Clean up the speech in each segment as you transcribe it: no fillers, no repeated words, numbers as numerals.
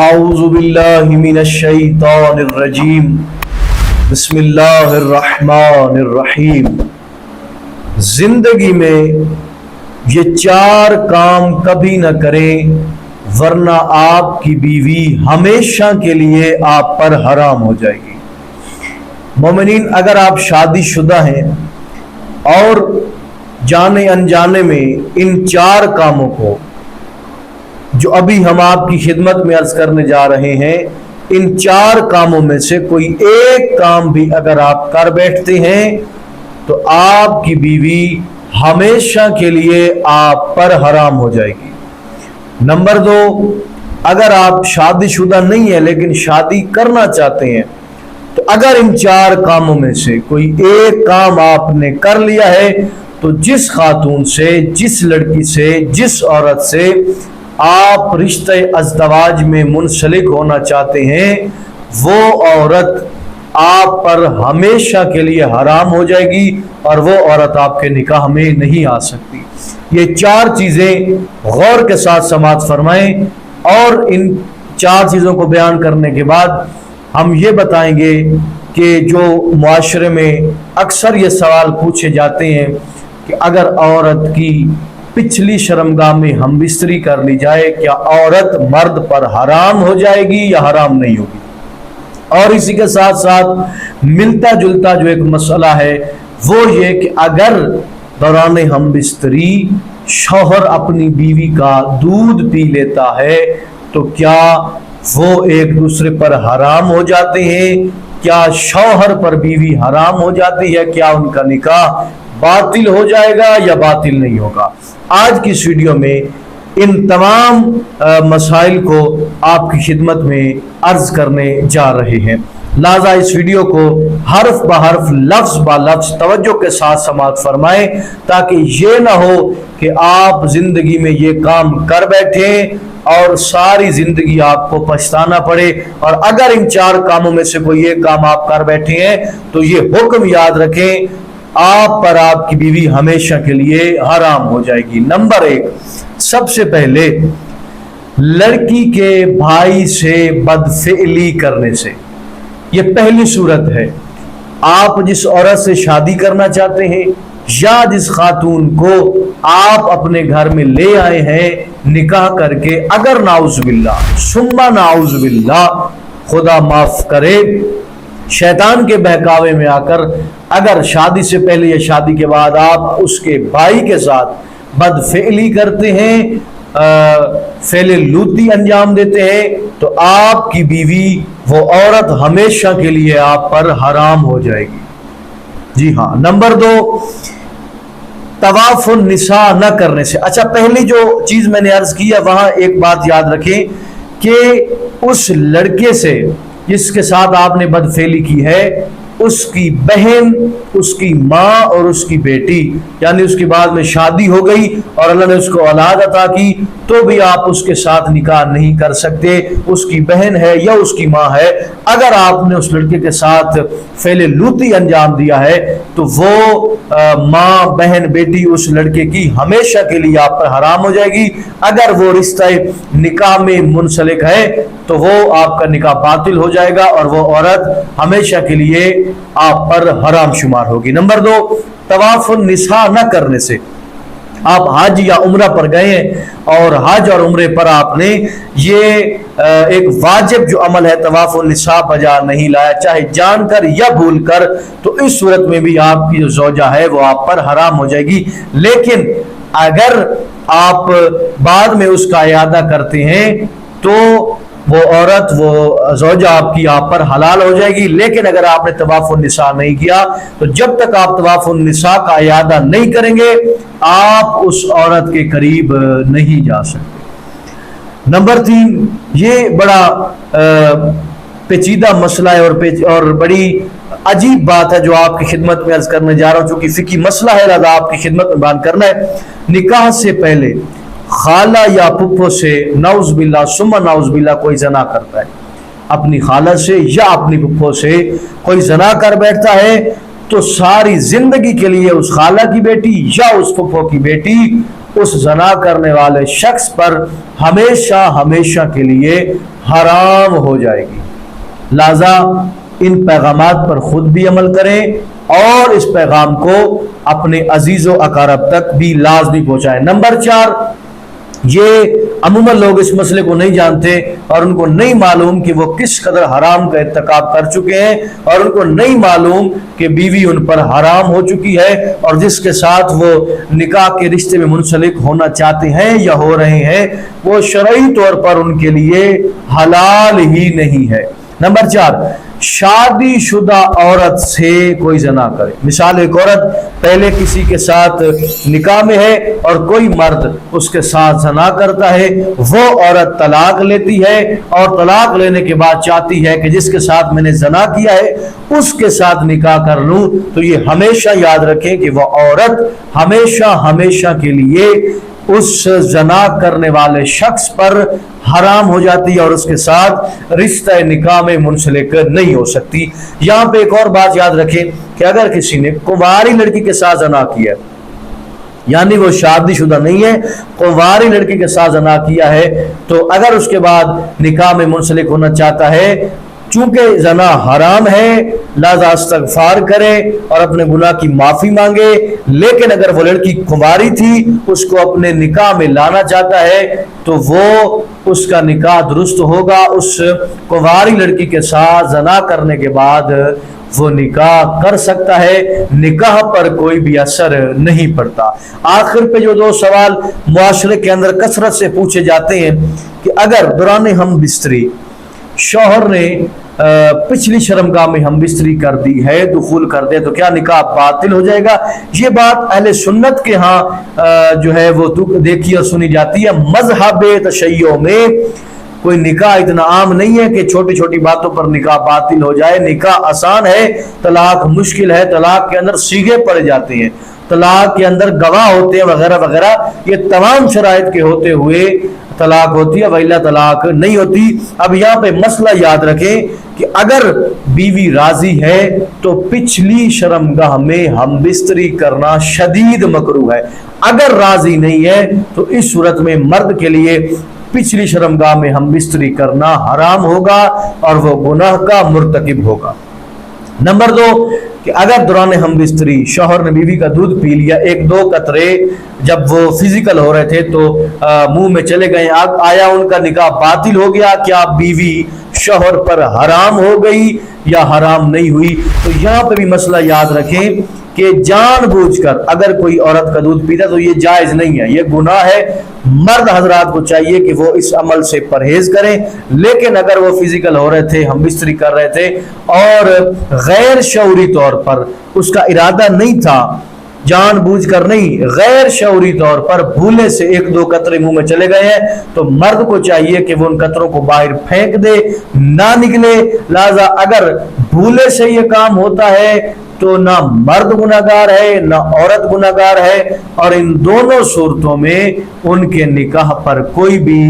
اعوذ باللہ من الشیطان الرجیم بسم اللہ الرحمن الرحیم۔ زندگی میں یہ چار کام کبھی نہ کریں ورنہ آپ کی بیوی ہمیشہ کے لیے آپ پر حرام ہو جائے گی۔ مومنین، اگر آپ شادی شدہ ہیں اور جانے انجانے میں ان چار کاموں کو جو ابھی ہم آپ کی خدمت میں عرض کرنے جا رہے ہیں، ان چار کاموں میں سے کوئی ایک کام بھی اگر آپ کر بیٹھتے ہیں تو آپ کی بیوی ہمیشہ کے لیے آپ پر حرام ہو جائے گی۔ نمبر 2، اگر آپ شادی شدہ نہیں ہیں لیکن شادی کرنا چاہتے ہیں تو اگر ان چار کاموں میں سے کوئی ایک کام آپ نے کر لیا ہے تو جس خاتون سے، جس لڑکی سے، جس عورت سے آپ رشتہ ازدواج میں منسلک ہونا چاہتے ہیں وہ عورت آپ پر ہمیشہ کے لیے حرام ہو جائے گی اور وہ عورت آپ کے نکاح میں نہیں آ سکتی۔ یہ چار چیزیں غور کے ساتھ سماعت فرمائیں، اور ان چار چیزوں کو بیان کرنے کے بعد ہم یہ بتائیں گے کہ جو معاشرے میں اکثر یہ سوال پوچھے جاتے ہیں کہ اگر عورت کی پچھلی شرمگاہ میں ہم بستری کر لی جائے کیا عورت مرد پر حرام ہو جائے گی یا حرام نہیں ہوگی؟ اور اسی کے ساتھ ساتھ ملتا جلتا جو ایک مسئلہ ہے وہ یہ کہ اگر دوران ہم بستری شوہر اپنی بیوی کا دودھ پی لیتا ہے تو کیا وہ ایک دوسرے پر حرام ہو جاتے ہیں؟ کیا شوہر پر بیوی حرام ہو جاتی ہے؟ کیا ان کا نکاح باطل ہو جائے گا یا باطل نہیں ہوگا؟ آج کی اس ویڈیو میں ان تمام مسائل کو آپ کی خدمت میں عرض کرنے جا رہے ہیں، لہذا اس ویڈیو کو حرف بحرف لفظ با لفظ توجہ کے ساتھ سماعت فرمائیں تاکہ یہ نہ ہو کہ آپ زندگی میں یہ کام کر بیٹھیں اور ساری زندگی آپ کو پچھتانا پڑے۔ اور اگر ان چار کاموں میں سے کوئی ایک کام آپ کر بیٹھے ہیں تو یہ حکم یاد رکھیں، آپ پر آپ کی بیوی ہمیشہ کے لیے حرام ہو جائے گی۔ نمبر 1، سب سے پہلے لڑکی کے بھائی سے بدفعلی کرنے سے۔ یہ پہلی صورت ہے۔ آپ جس عورت سے شادی کرنا چاہتے ہیں یا جس خاتون کو آپ اپنے گھر میں لے آئے ہیں نکاح کر کے، اگر نعوذ باللہ ثم نعوذ باللہ، خدا معاف کرے، شیطان کے بہکاوے میں آ کر اگر شادی سے پہلے یا شادی کے بعد آپ اس کے بھائی کے ساتھ بدفعلی کرتے ہیں، فعل لوطی انجام دیتے ہیں، تو آپ کی بیوی وہ عورت ہمیشہ کے لیے آپ پر حرام ہو جائے گی۔ جی ہاں۔ نمبر 2، طواف النساء نہ کرنے سے۔ اچھا، پہلی جو چیز میں نے عرض کی ہے وہاں ایک بات یاد رکھیں کہ اس لڑکے سے جس کے ساتھ آپ نے بدفعلی کی ہے، اس کی بہن، اس کی ماں اور اس کی بیٹی، یعنی اس کے بعد میں شادی ہو گئی اور اللہ نے اس کو اولاد عطا کی تو بھی آپ اس کے ساتھ نکاح نہیں کر سکتے۔ اس کی بہن ہے یا اس کی ماں ہے، اگر آپ نے اس لڑکے کے ساتھ فعل لوطی انجام دیا ہے تو وہ ماں، بہن، بیٹی اس لڑکے کی ہمیشہ کے لیے آپ پر حرام ہو جائے گی۔ اگر وہ رشتہ نکاح میں منسلک ہے تو وہ آپ کا نکاح باطل ہو جائے گا اور وہ عورت ہمیشہ کے لیے آپ پر حرام شمار ہوگی۔ نمبر 2، طواف النساء نہ کرنے سے۔ آپ حج یا عمرہ پر گئے ہیں اور حج اور عمرے پر آپ نے یہ ایک واجب جو عمل ہے طواف النساء بجا نہیں لایا، چاہے جان کر یا بھول کر، تو اس صورت میں بھی آپ کی جو زوجہ ہے وہ آپ پر حرام ہو جائے گی۔ لیکن اگر آپ بعد میں اس کا اعادہ کرتے ہیں تو وہ عورت، وہ زوجہ آپ کی آپ پر حلال ہو جائے گی۔ لیکن اگر آپ نے طواف النساء نہیں کیا تو جب تک آپ طواف النساء کا اعادہ نہیں کریں گے آپ اس عورت کے قریب نہیں جا سکتے۔ نمبر 3، یہ بڑا پیچیدہ مسئلہ ہے اور بڑی عجیب بات ہے جو آپ کی خدمت میں عرض کرنے جا رہا ہوں، چونکہ فقہی مسئلہ ہے لہذا آپ کی خدمت میں بیان کرنا ہے۔ نکاح سے پہلے خالہ یا پھپھو سے نعوذ باللہ ثم نعوذ باللہ کوئی زنا کرتا ہے، اپنی خالہ سے یا اپنی پھپھو سے کوئی زنا کر بیٹھتا ہے تو ساری زندگی کے لیے اس خالہ کی بیٹی یا اس پھپھو کی بیٹی اس زنا کرنے والے شخص پر ہمیشہ ہمیشہ کے لیے حرام ہو جائے گی۔ لہذا ان پیغامات پر خود بھی عمل کریں اور اس پیغام کو اپنے عزیز و اقارب تک بھی لازمی پہنچائیں۔ نمبر 4، یہ عموماً لوگ اس مسئلے کو نہیں جانتے اور ان کو نہیں معلوم کہ وہ کس قدر حرام کا ارتکاب کر چکے ہیں، اور ان کو نہیں معلوم کہ بیوی ان پر حرام ہو چکی ہے اور جس کے ساتھ وہ نکاح کے رشتے میں منسلک ہونا چاہتے ہیں یا ہو رہے ہیں وہ شرعی طور پر ان کے لیے حلال ہی نہیں ہے۔ نمبر 4، شادی شدہ عورت سے کوئی زنا کرے۔ مثال، ایک عورت پہلے کسی کے ساتھ نکاح میں ہے اور کوئی مرد اس کے ساتھ زنا کرتا ہے، وہ عورت طلاق لیتی ہے اور طلاق لینے کے بعد چاہتی ہے کہ جس کے ساتھ میں نے زنا کیا ہے اس کے ساتھ نکاح کر لوں، تو یہ ہمیشہ یاد رکھیں کہ وہ عورت ہمیشہ ہمیشہ کے لیے اس زنا کرنے والے شخص پر حرام ہو جاتی ہے اور اس کے ساتھ رشتہ نکاح میں منسلک نہیں ہو سکتی۔ یہاں پہ ایک اور بات یاد رکھیں کہ اگر کسی نے کنواری لڑکی کے ساتھ زنا کیا ہے، یعنی وہ شادی شدہ نہیں ہے، کنواری لڑکی کے ساتھ زنا کیا ہے، تو اگر اس کے بعد نکاح میں منسلک ہونا چاہتا ہے، چونکہ زنا حرام ہے لہذا استغفار کرے اور اپنے گناہ کی معافی مانگے، لیکن اگر وہ لڑکی کنواری تھی اس کو اپنے نکاح میں لانا چاہتا ہے تو وہ اس کا نکاح درست ہوگا۔ اس کنواری لڑکی کے ساتھ زنا کرنے کے بعد وہ نکاح کر سکتا ہے، نکاح پر کوئی بھی اثر نہیں پڑتا۔ آخر پہ جو 2 سوال معاشرے کے اندر کثرت سے پوچھے جاتے ہیں کہ اگر دوران ہم بستری شوہر نے پچھلی شرمگاہ میں ہم بستری کر دی ہے، دخول کر دے، تو کیا نکاح باطل ہو جائے گا؟ یہ بات اہل سنت کے ہاں جو ہے وہ دیکھی اور سنی جاتی ہے۔ مذہب تشیع میں کوئی نکاح اتنا عام نہیں ہے کہ چھوٹی چھوٹی باتوں پر نکاح باطل ہو جائے۔ نکاح آسان ہے، طلاق مشکل ہے، طلاق کے اندر صیغے پڑے جاتے ہیں، طلاق کے اندر گواہ ہوتے ہیں وغیرہ وغیرہ، یہ تمام شرائط کے ہوتے ہوئے طلاق ہوتی ہے، وإلا طلاق نہیں ہوتی۔ اب یہاں پہ مسئلہ یاد رکھیں کہ اگر بیوی راضی ہے تو پچھلی شرمگاہ میں ہم بستری کرنا شدید مکروہ ہے، اگر راضی نہیں ہے تو اس صورت میں مرد کے لیے پچھلی شرمگاہ میں ہم بستری کرنا حرام ہوگا اور وہ گناہ کا مرتکب ہوگا۔ نمبر 2 کہ اگر دوران ہم بستری شوہر نے بیوی کا دودھ پی لیا، 1-2 قطرے جب وہ فزیکل ہو رہے تھے تو منہ میں چلے گئے، آیا ان کا نکاح باطل ہو گیا؟ کیا بیوی شوہر پر حرام ہو گئی یا حرام نہیں ہوئی؟ تو یہاں پہ بھی مسئلہ یاد رکھیں کہ جان بوجھ کر اگر کوئی عورت کا دودھ پیتا تو یہ جائز نہیں ہے، یہ گناہ ہے۔ مرد حضرات کو چاہیے کہ وہ اس عمل سے پرہیز کریں، لیکن اگر وہ فزیکل ہو رہے تھے، ہم بستری کر رہے تھے اور غیر شعوری طور پر اس کا ارادہ نہیں تھا، جان بوجھ کر نہیں، غیر شعوری طور پر بھولے سے 1-2 قطرے منہ میں چلے گئے ہیں، تو مرد کو چاہیے کہ وہ ان قطروں کو باہر پھینک دے، نہ نکلے۔ لہذا اگر بھولے سے یہ کام ہوتا ہے تو نہ مرد گناہگار ہے نہ عورت گناہگار ہے، اور ان دونوں صورتوں میں ان کے نکاح پر کوئی بھی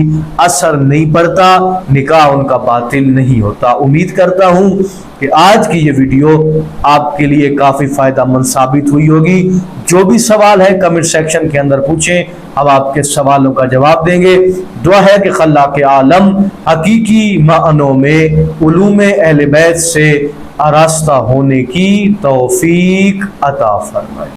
اثر نہیں پڑتا، نکاح ان کا باطل نہیں ہوتا۔ امید کرتا ہوں کہ آج کی یہ ویڈیو آپ کے لیے کافی فائدہ مند ثابت ہوئی ہوگی۔ جو بھی سوال ہے کمنٹ سیکشن کے اندر پوچھیں، ہم آپ کے سوالوں کا جواب دیں گے۔ دعا ہے کہ خلاق عالم حقیقی معنوں میں علوم اہل بیت سے آراستہ ہونے کی توفیق عطا فرمائے۔